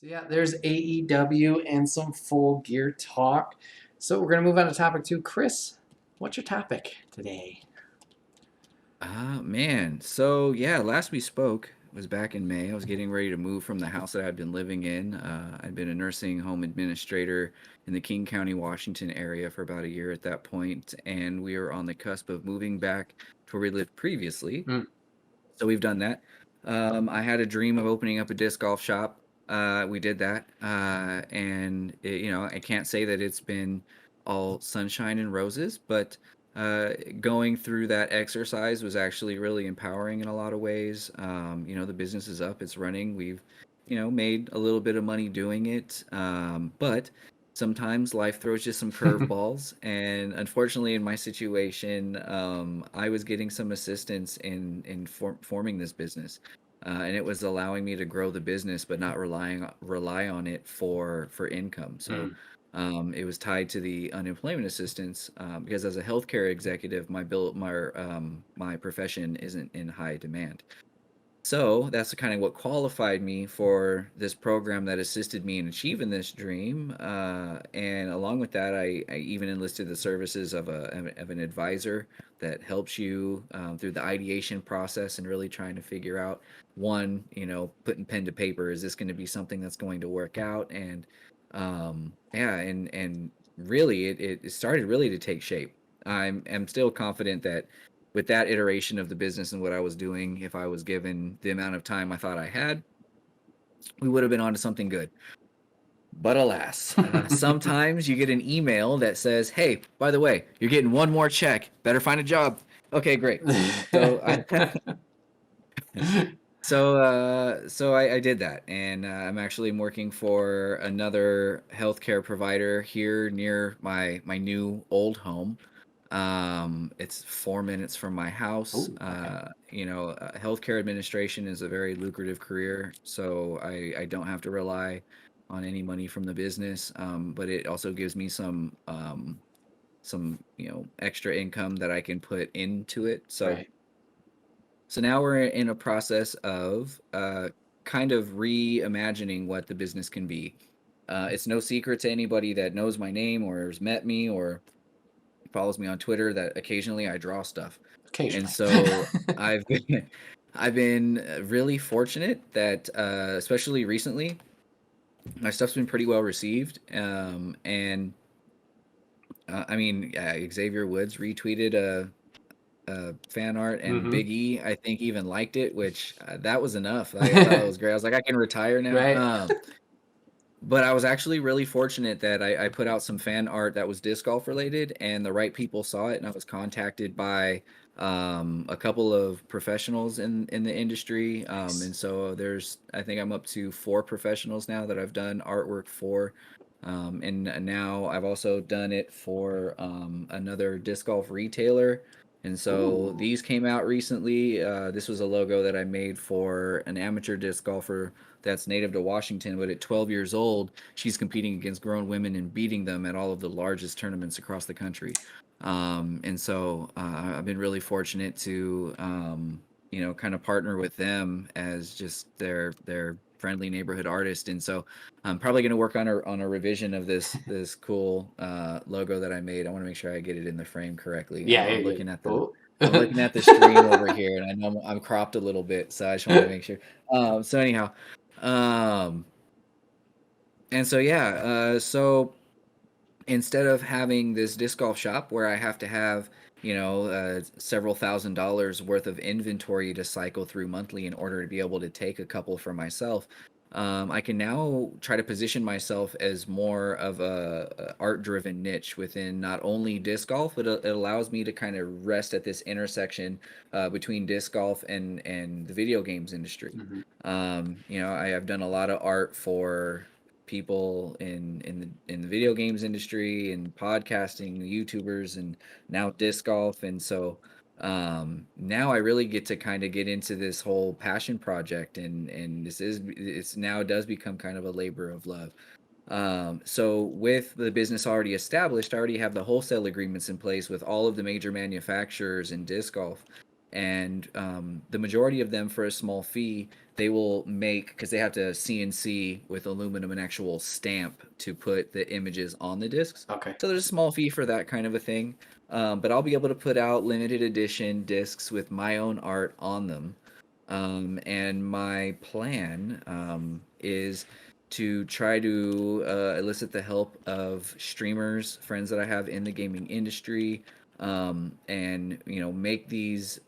So yeah, there's AEW and some Full Gear talk. So we're gonna move on to topic two. Kris, what's your topic today? Man. So yeah, last we spoke was back in May. I was getting ready to move from the house that I'd been living in. I'd been a nursing home administrator in the King County, Washington area for about a year at that point, and we were on the cusp of moving back to where we lived previously. Mm, So we've done that. I had a dream of opening up a disc golf shop. We did that, and I can't say that it's been all sunshine and roses, but going through that exercise was actually really empowering in a lot of ways. The business is up, it's running. We've, made a little bit of money doing it, but sometimes life throws you some curveballs, and unfortunately in my situation, I was getting some assistance in forming this business, and it was allowing me to grow the business but not rely on it for income. So mm. it was tied to the unemployment assistance, because as a healthcare executive, my profession isn't in high demand. So that's kind of what qualified me for this program that assisted me in achieving this dream. And along with that, I even enlisted the services of an advisor that helps you through the ideation process and really trying to figure out one, putting pen to paper, is this going to be something that's going to work out? And yeah, and really, it started really to take shape. I'm still confident that with that iteration of the business and what I was doing, if I was given the amount of time I thought I had, we would have been onto something good. But alas, sometimes you get an email that says, "Hey, by the way, you're getting one more check. Better find a job." Okay, great. So I so I did that, and I'm actually working for another healthcare provider here near my new old home. It's 4 minutes from my house. Oh, okay. Healthcare administration is a very lucrative career, so I don't have to rely on any money from the business. But it also gives me some extra income that I can put into it. So Right. so now we're in a process of kind of reimagining what the business can be. It's no secret to anybody that knows my name or has met me or follows me on Twitter that occasionally I draw stuff. And Occasionally. so I've been I've been really fortunate that especially recently my stuff's been pretty well received. And I mean, Xavier Woods retweeted fan art, and Hmm. Big E, I think, even liked it, which that was enough. I thought it was great. I was like, I can retire now. Right. But I was actually really fortunate that I put out some fan art that was disc golf related, and the right people saw it, and I was contacted by a couple of professionals in the industry. Nice. And so I think I'm up to 4 professionals now that I've done artwork for. And now I've also done it for another disc golf retailer. And so Ooh. these came out recently. This was a logo that I made for an amateur disc golfer that's native to Washington, but at 12 years old, she's competing against grown women and beating them at all of the largest tournaments across the country. And so I've been really fortunate to, kind of partner with them as just their friendly neighborhood artist. And so I'm probably going to work on a revision of this cool logo that I made. I want to make sure I get it in the frame correctly. Yeah, I'm you're good. looking at the Oh. I'm looking at the stream over here, and I know I'm cropped a little bit, so I just want to make sure. So anyhow, um, and so yeah, so instead of having this disc golf shop where I have to have, several $1,000s worth of inventory to cycle through monthly in order to be able to take a couple for myself, I can now try to position myself as more of a art-driven niche within not only disc golf, but it allows me to kind of rest at this intersection between disc golf and the video games industry. Hmm. I have done a lot of art for people in the video games industry and podcasting, YouTubers, and now disc golf. And so now I really get to kind of get into this whole passion project, and it's now does become kind of a labor of love. So with the business already established, I already have the wholesale agreements in place with all of the major manufacturers in disc golf. and the majority of them for a small fee they will make, because they have to CNC with aluminum an actual stamp to put the images on the discs. Okay. So there's a small fee for that kind of a thing. But I'll be able to put out limited edition discs with my own art on them. And my plan is to try to elicit the help of streamers, friends that I have in the gaming industry, and make these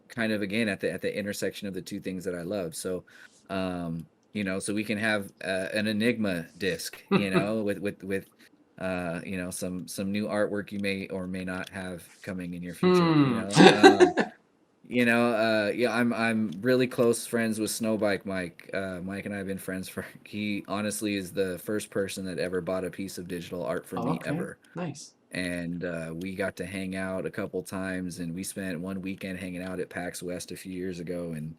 kind of again at the intersection of the two things that I love. So, so we can have an Enigma disc, with some new artwork you may or may not have coming in your future. Hmm. Yeah, I'm really close friends with Snowbike Mike. Mike and I have been friends for. He honestly is the first person that ever bought a piece of digital art from Oh, me okay. ever, Nice. and we got to hang out a couple times, and we spent one weekend hanging out at PAX West a few years ago, and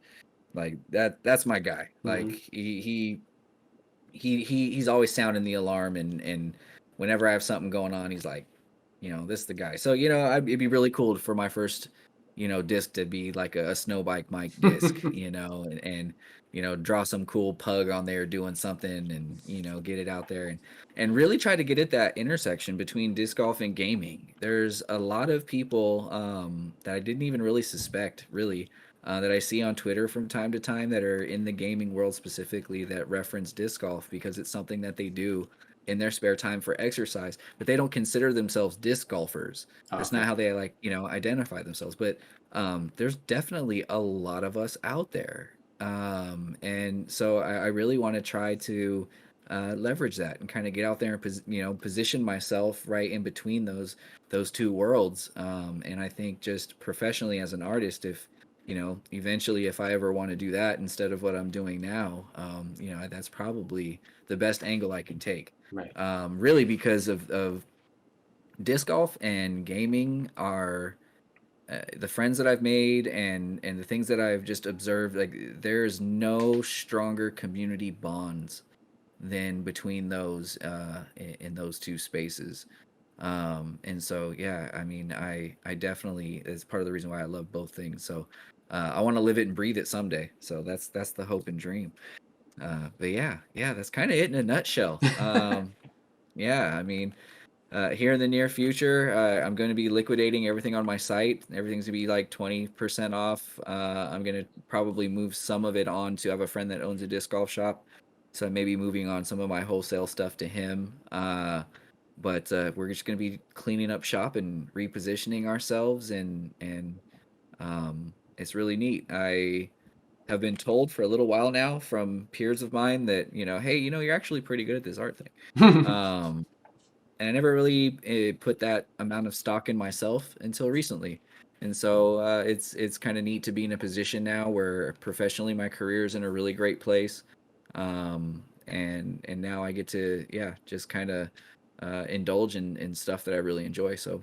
like that's my guy. Like Hmm. he's always sounding the alarm, and whenever I have something going on, he's like, this is the guy. So it'd be really cool for my first disc to be like a Snowbike Mike disc, and draw some cool pug on there doing something, and get it out there, and really try to get at that intersection between disc golf and gaming. There's a lot of people that I didn't even really suspect, really, that I see on Twitter from time to time that are in the gaming world specifically that reference disc golf because it's something that they do in their spare time for exercise, but they don't consider themselves disc golfers. That's not Okay. how they identify themselves. But there's definitely a lot of us out there, and so I really want to try to leverage that and kind of get out there and position myself right in between those two worlds. And I think just professionally as an artist, if eventually if I ever want to do that instead of what I'm doing now, that's probably the best angle I can take. Right. Really, because of disc golf and gaming are the friends that I've made, and the things that I've just observed. Like there's no stronger community bonds than between those in those two spaces. And so yeah, I mean, I definitely, it's part of the reason why I love both things. So I want to live it and breathe it someday. So that's the hope and dream. But yeah, that's kind of it in a nutshell. Yeah, I mean, here in the near future, I'm going to be liquidating everything on my site. Everything's going to be like 20% off. I'm going to probably move some of it on to, I have a friend that owns a disc golf shop. So I may be moving on some of my wholesale stuff to him. But we're just going to be cleaning up shop and repositioning ourselves. And it's really neat. I have been told for a little while now from peers of mine that, hey, you're actually pretty good at this art thing. Um, and I never really put that amount of stock in myself until recently. And so it's kind of neat to be in a position now where professionally my career is in a really great place, and now I get to just kind of indulge in stuff that I really enjoy. So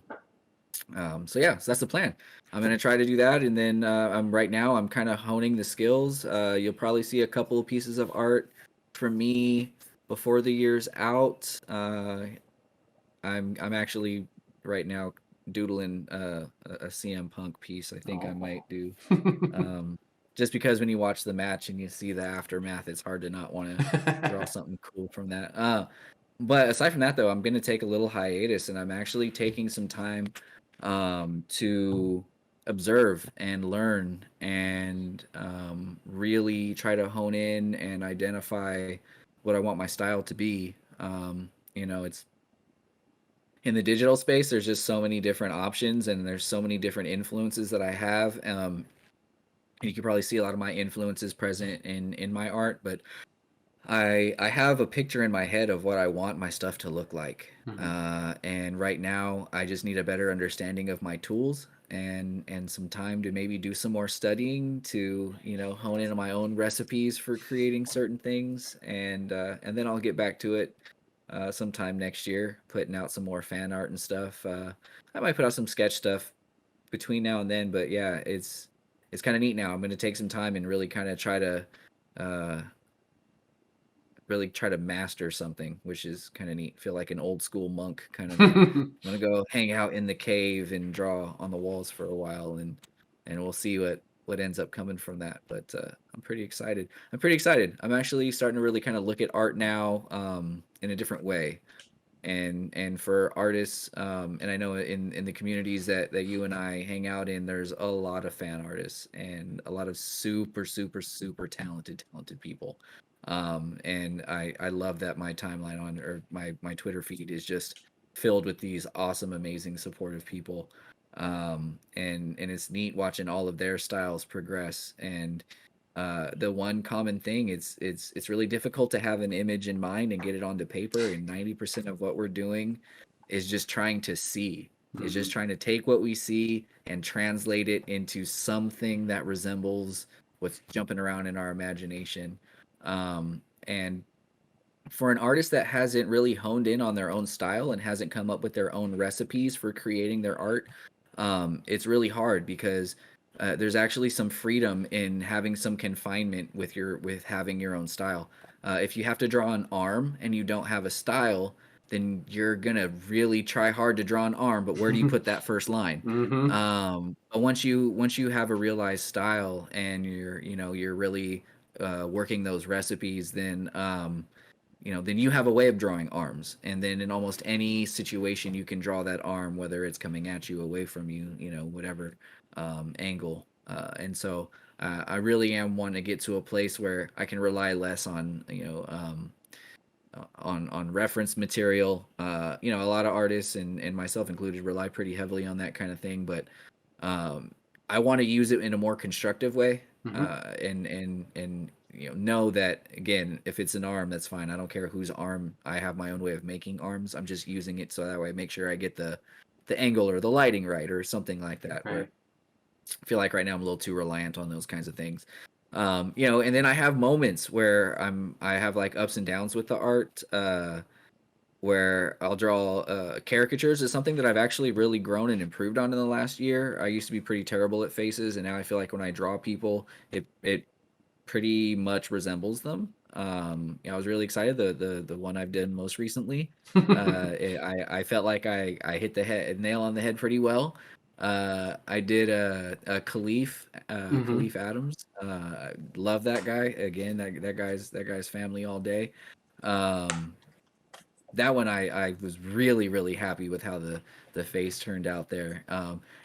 yeah, so that's the plan. I'm gonna try to do that, and then I'm kind of honing the skills. You'll probably see a couple of pieces of art from me before the year's out. I'm actually right now doodling a CM Punk piece. I think I Oh. might do. Um, just because when you watch the match and you see the aftermath, it's hard to not want to draw something cool from that. But aside from that, though, I'm going to take a little hiatus, and I'm actually taking some time to observe and learn and really try to hone in and identify what I want my style to be. It's in the digital space. There's just so many different options, and there's so many different influences that I have. You can probably see a lot of my influences present in my art, but I have a picture in my head of what I want my stuff to look like. Mhm. And right now I just need a better understanding of my tools and some time to maybe do some more studying to, hone in on my own recipes for creating certain things, and then I'll get back to it sometime next year, putting out some more fan art and stuff. I might put out some sketch stuff between now and then, but yeah, it's kind of neat now. I'm going to take some time and really kind of try to uh, really try to master something, which is kind of neat. Feel like an old school monk kind of. I'm gonna go hang out in the cave and draw on the walls for a while, and we'll see what ends up coming from that. But I'm pretty excited. I'm actually starting to really kind of look at art now, in a different way. And for artists, and I know in the communities that you and I hang out in, there's a lot of fan artists and a lot of super super super talented people. And I love that my timeline on, or my Twitter feed is just filled with these awesome, amazing, supportive people. And it's neat watching all of their styles progress. And the one common thing, it's really difficult to have an image in mind and get it onto paper, and 90% of what we're doing is just trying to see, is just trying to take what we see and translate it into something that resembles what's jumping around in our imagination. And for an artist that hasn't really honed in on their own style and hasn't come up with their own recipes for creating their art, it's really hard because there's actually some freedom in having some confinement with having your own style. If you have to draw an arm and you don't have a style, then you're gonna really try hard to draw an arm. But where do you put that first line? Mm-hmm. But once you have a realized style and you're really working those recipes, then then you have a way of drawing arms, and then in almost any situation you can draw that arm, whether it's coming at you, away from you, whatever angle. And so I really am wanting to get to a place where I can rely less on on reference material. A lot of artists, and myself included, rely pretty heavily on that kind of thing, but I want to use it in a more constructive way. Mm-hmm. And know that, again, if it's an arm, that's fine. I don't care whose arm. I have my own way of making arms. I'm just using it so that way I make sure I get the angle or the lighting right, or something like that. Right. Where I feel like right now I'm a little too reliant on those kinds of things. And then I have moments where I have like ups and downs with the art, where I'll draw caricatures. Is something that I've actually really grown and improved on in the last year. I used to be pretty terrible at faces, and now I feel like when I draw people, it pretty much resembles them. I was really excited. The one I've done most recently, I felt like I hit the nail on the head pretty well. I did a Mm-hmm. Khalif Adams. Love that guy. Again, that guy's family all day. Um, that one I was really really happy with how the face turned out there.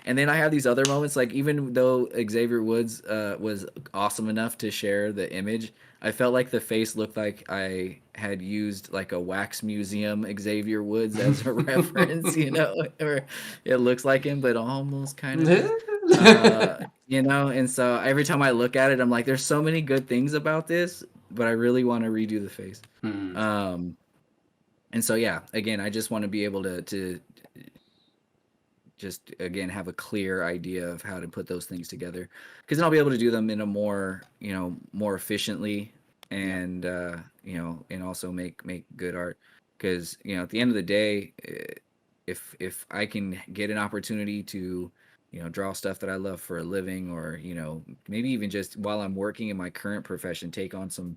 And then I have these other moments, like even though Xavier Woods was awesome enough to share the image, I felt like the face looked like I had used like a wax museum Xavier Woods as a reference, or it looks like him but almost kind of is. And so every time I look at it, I'm like, there's so many good things about this, but I really want to redo the face. Mm. And so, yeah, again, I just want to be able to just, again, have a clear idea of how to put those things together, because then I'll be able to do them in a more efficiently, Yeah. and and also make good art. Because at the end of the day, if I can get an opportunity to draw stuff that I love for a living, or maybe even just while I'm working in my current profession, take on some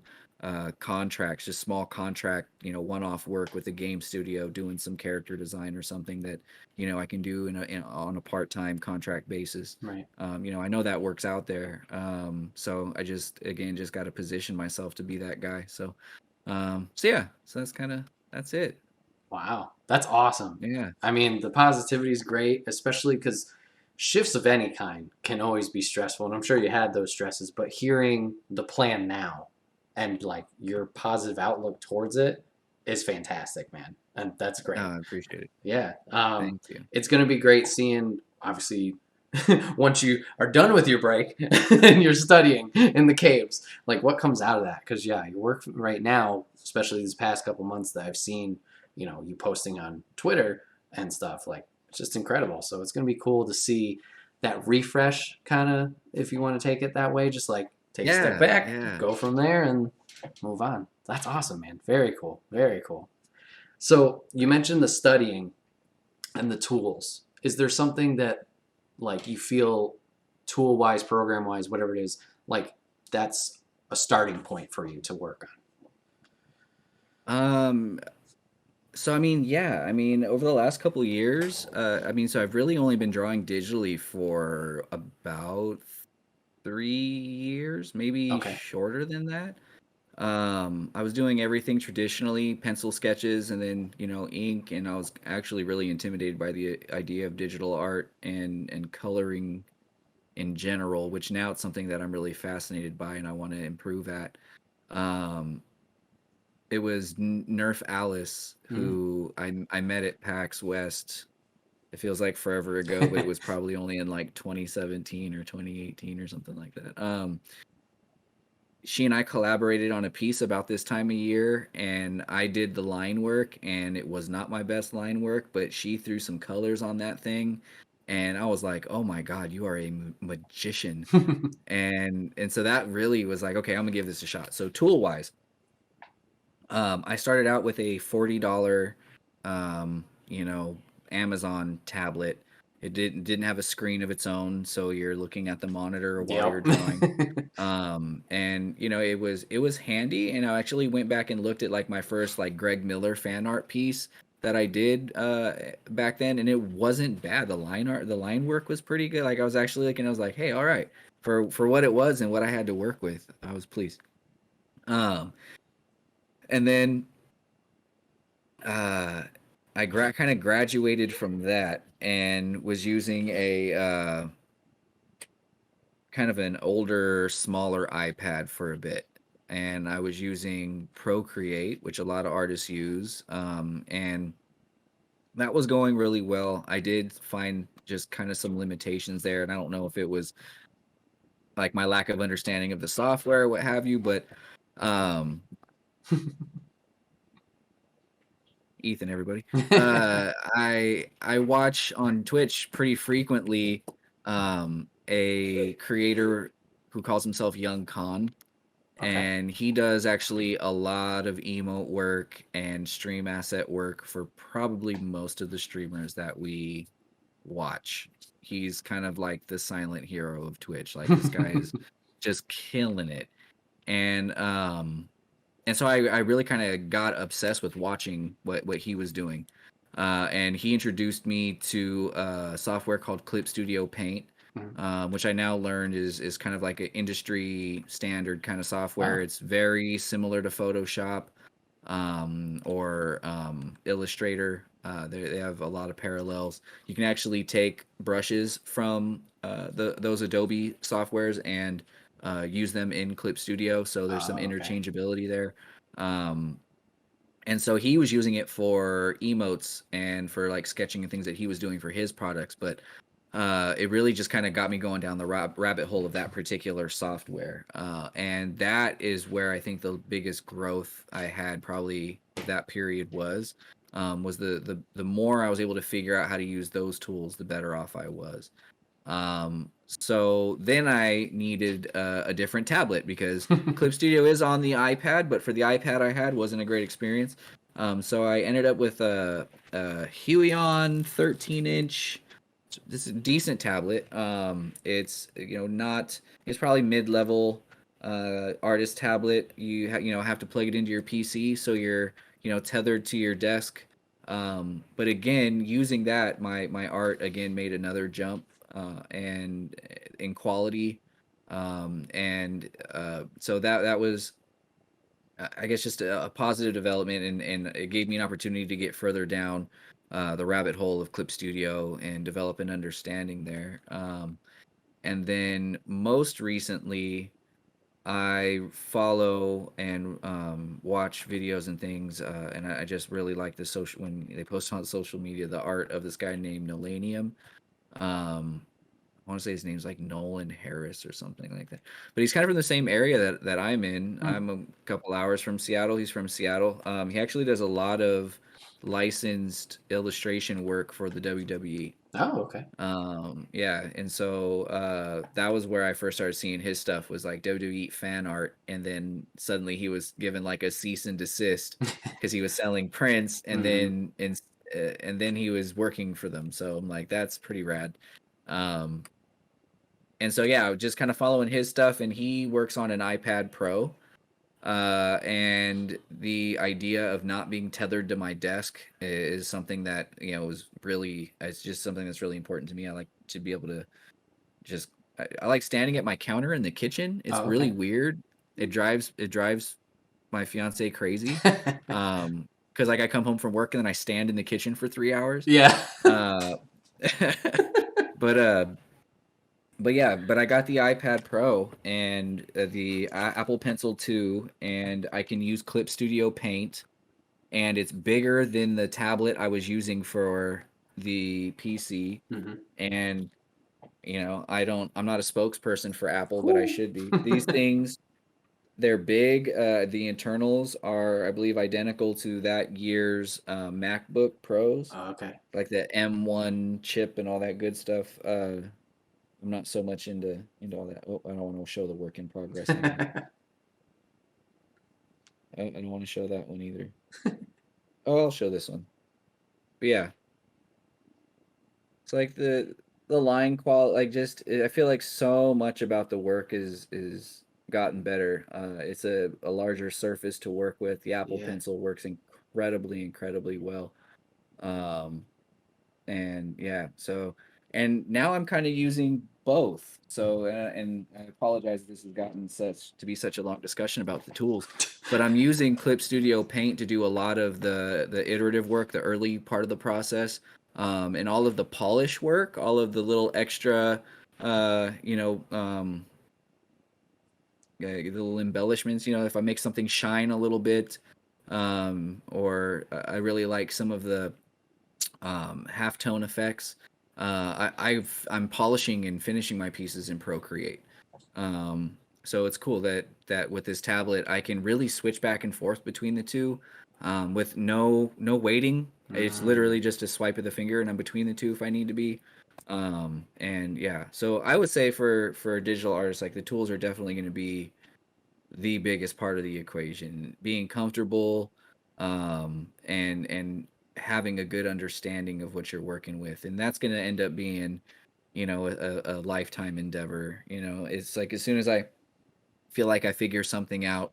contracts, just small contract, one-off work with a game studio, doing some character design or something that I can do on a part-time contract basis. Right. I know that works out there. So I just got to position myself to be that guy. So yeah, so that's it. Wow, that's awesome. Yeah. I mean, the positivity is great, especially because shifts of any kind can always be stressful, and I'm sure you had those stresses. But hearing the plan now and like your positive outlook towards it is fantastic, man, and that's No, great. I appreciate it. Yeah, Thank you. it's gonna be great seeing, obviously, once you are done with your break and you're studying in the caves, like what comes out of that. Because yeah, your work right now, especially these past couple months that I've seen, you posting on Twitter and stuff, like it's just incredible. So it's gonna be cool to see that refresh, kind of, if you want to take it that way, just like take a step Yeah, back, yeah. go from there, and move on. That's awesome, man. Very cool. Very cool. So you mentioned the studying and the tools. Is there something that like you feel, tool wise, program wise, whatever it is, like that's a starting point for you to work on? Um, so I mean, yeah, I mean, over the last couple years, I mean, so I've really only been drawing digitally for about 3 years, maybe Okay. shorter than that. I was doing everything traditionally, pencil sketches and then, ink, and I was actually really intimidated by the idea of digital art and coloring in general, which now it's something that I'm really fascinated by and I want to improve at. Um, it was Nerf Alice Mm. who I met at PAX West. It feels like forever ago, but it was probably only in like 2017 or 2018 or something like that. She and I collaborated on a piece about this time of year, and I did the line work, and it was not my best line work, but she threw some colors on that thing, and I was like, "Oh my God, you are a magician!" And so that really was like, okay, I'm gonna give this a shot. So tool wise, I started out with a $40, um, you know, Amazon tablet. It didn't have a screen of its own, so you're looking at the monitor while you're Yep. drawing. And it was handy, and I actually went back and looked at like my first like Greg Miller fan art piece that I did back then, and it wasn't bad. The line work was pretty good. Like I was actually looking, I was like, hey, all right, for what it was and what I had to work with, I was pleased. Um, and then uh, kind of graduated from that and was using a kind of an older, smaller iPad for a bit. And I was using Procreate, which a lot of artists use. And that was going really well. I did find just kind of some limitations there. And I don't know if it was like my lack of understanding of the software, what have you, but um, Ethan, everybody. I watch on Twitch pretty frequently a creator who calls himself Young Khan, Okay. and he does actually a lot of emote work and stream asset work for probably most of the streamers that we watch. He's kind of like the silent hero of Twitch. Like this guy is just killing it. And and so I really kind of got obsessed with watching what he was doing. And he introduced me to software called Clip Studio Paint, Mhm. which I now learned is kind of like an industry standard kind of software. Oh, It's very similar to Photoshop or Illustrator. They have a lot of parallels. You can actually take brushes from those Adobe softwares and use them in Clip Studio, so there's some okay. interchangeability there. Um, and so he was using it for emotes and for like sketching and things that he was doing for his products, but it really just kind of got me going down the rabbit hole of that particular software. And that is where I think the biggest growth I had probably of that period was the more I was able to figure out how to use those tools, the better off I was. So then I needed a different tablet because Clip Studio is on the iPad, but for the iPad I had wasn't a great experience. So I ended up with a Huion 13-inch. This is a decent tablet. It's not. It's probably mid-level artist tablet. You have to plug it into your PC, so you're tethered to your desk. But again, using that, my art again made another jump and in quality. And so that was, I guess, just a positive development, and it gave me an opportunity to get further down the rabbit hole of Clip Studio and develop an understanding there. And then most recently, I follow and watch videos and things, and I just really like the social when they post on social media the art of this guy named Nolanium. Um, I want to say his name's like Nolan Harris or something like that. But he's kind of from the same area that I'm in. Hmm. I'm a couple hours from Seattle. He's from Seattle. He actually does a lot of licensed illustration work for the WWE. Oh, okay. Yeah, and so that was where I first started seeing his stuff was like WWE fan art, and then suddenly he was given like a cease and desist because he was selling prints, Hmm. and then he was working for them. So I'm like, that's pretty rad. Um, and so yeah, just kind of following his stuff, and he works on an iPad Pro. And the idea of not being tethered to my desk is something that is really it's just something that's really important to me. I like to be able to just I like standing at my counter in the kitchen. It's Oh, really okay. weird. It drives my fiance crazy. Because like I come home from work and then I stand in the kitchen for 3 hours. Yeah. Uh, but but I got the iPad Pro and the Apple Pencil 2, and I can use Clip Studio Paint, and it's bigger than the tablet I was using for the PC. Hmm. And I'm not a spokesperson for Apple, but I Cool. should be. These things, they're big. The internals are, I believe, identical to that year's MacBook Pros, Oh, okay. like the M1 chip and all that good stuff. I'm not so much into all that. Oh, I don't want to show the work in progress. Hang on. I don't want to show that one either. Oh, I'll show this one. But yeah, it's like the line quality. Like just, I feel like so much about the work is gotten better. It's a larger surface to work with. The Apple Yeah. Pencil works incredibly well. Um, and yeah, so and now I'm kind of using both. So and I apologize if this has gotten such a long discussion about the tools, but I'm using Clip Studio Paint to do a lot of the iterative work, the early part of the process, and all of the polish work, all of the little extra uh you know um little embellishments, if I make something shine a little bit, or I really like some of the halftone effects. I'm polishing and finishing my pieces in Procreate. So it's cool that with this tablet I can really switch back and forth between the two, with no waiting. It's Mm. literally just a swipe of the finger, and I'm between the two if I need to be. And yeah, so I would say for digital artists, like the tools are definitely going to be the biggest part of the equation. Being comfortable, and having a good understanding of what you're working with, and that's going to end up being, a lifetime endeavor. It's like as soon as I feel like I figure something out,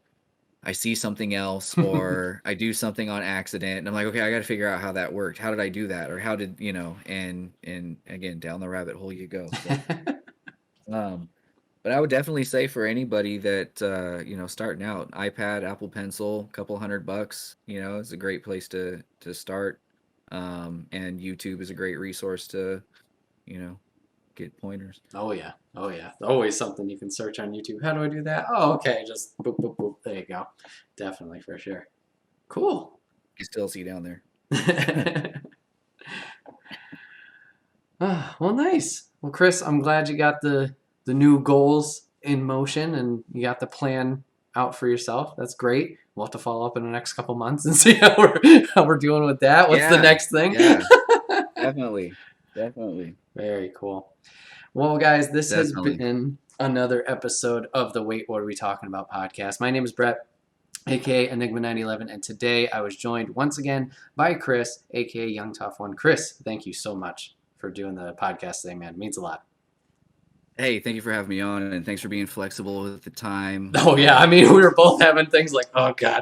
I see something else, or I do something on accident, and I'm like, okay, I got to figure out how that worked. How did I do that, or how did and again, down the rabbit hole you go. So. Um, but I would definitely say for anybody that starting out, iPad, Apple Pencil, couple $100, is a great place to start. And YouTube is a great resource to, you know, get pointers. Oh yeah. Oh yeah. Always something you can search on YouTube. How do I do that? Oh, okay. Just boop boop boop. There you go. Definitely for sure. Cool. You still see down there. Ah, well, nice. Well, Kris, I'm glad you got the new goals in motion and you got the plan out for yourself. That's great. We'll have to follow up in the next couple months and see how we're doing with that. What's the Yeah, next thing? yeah, definitely, definitely, Very cool. Well, guys, this has definitely. been another episode of the Wait, What Are We Talking About podcast. My name is Brett, aka Enigma 911, and today I was joined once again by Kris, aka Young Tough One. Kris, thank you so much for doing the podcast today, man. It means a lot. Hey, thank you for having me on, and thanks for being flexible with the time. Oh yeah, I mean we were both having things like, oh god,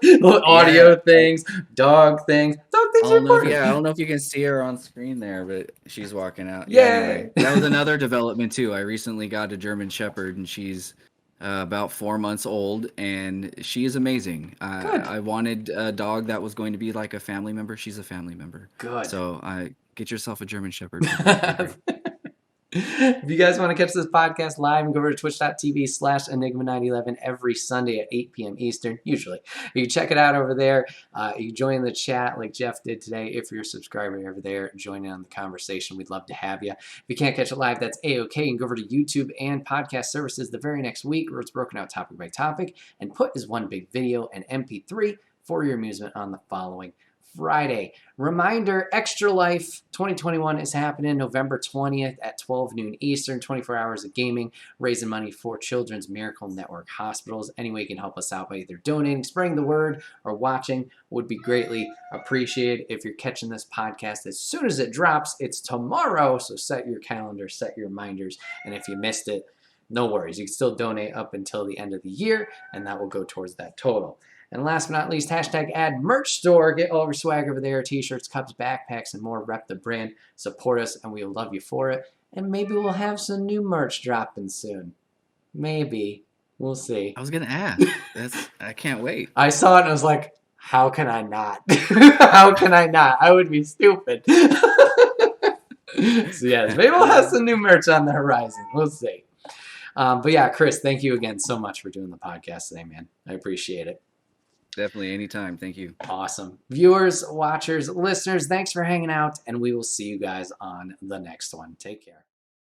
Yeah, audio things, dog things. Dog I things are don't know if important. yeah, I don't know if you can see her on screen there, but she's walking out. Yeah, anyway, Yay! that was another development too. I recently got a German Shepherd, and she's about 4 months old, and she is amazing. Good, I wanted a dog that was going to be like a family member. She's a family member, good. so I get yourself a German Shepherd for birthday, girl. If you guys want to catch this podcast live, go over to twitch.tv/Enigma911 every Sunday at 8 p.m. Eastern, usually. You can check it out over there. You can join the chat like Jeff did today. If you're a subscriber over there, join in on the conversation. We'd love to have you. If you can't catch it live, that's A-OK. You can go over to YouTube and podcast services the very next week where it's broken out topic by topic and put as one big video and MP3 for your amusement on the following Friday. Reminder, Extra Life 2021 is happening November 20th at 12 noon Eastern, 24 hours of gaming, raising money for Children's Miracle Network hospitals. Any way you can help us out by either donating, spreading the word, or watching would be greatly appreciated. If you're catching this podcast as soon as it drops, it's tomorrow, so set your calendar, set your reminders, and if you missed it, no worries. You can still donate up until the end of the year, and that will go towards that total. And last but not least, hashtag ad merch store. Get all of your swag over there, t-shirts, cups, backpacks, and more. Rep the brand. Support us, and we will love you for it. And maybe we'll have some new merch dropping soon. Maybe. We'll see. I was gonna ask. I can't wait. I saw it and I was like, how can I not? How can I not? I would be stupid. So yes, maybe we'll have some new merch on the horizon. We'll see. But yeah, Kris, thank you again so much for doing the podcast today, man. I appreciate it. Definitely, anytime. Thank you. Awesome. Viewers, watchers, listeners, thanks for hanging out, and we will see you guys on the next one. Take care.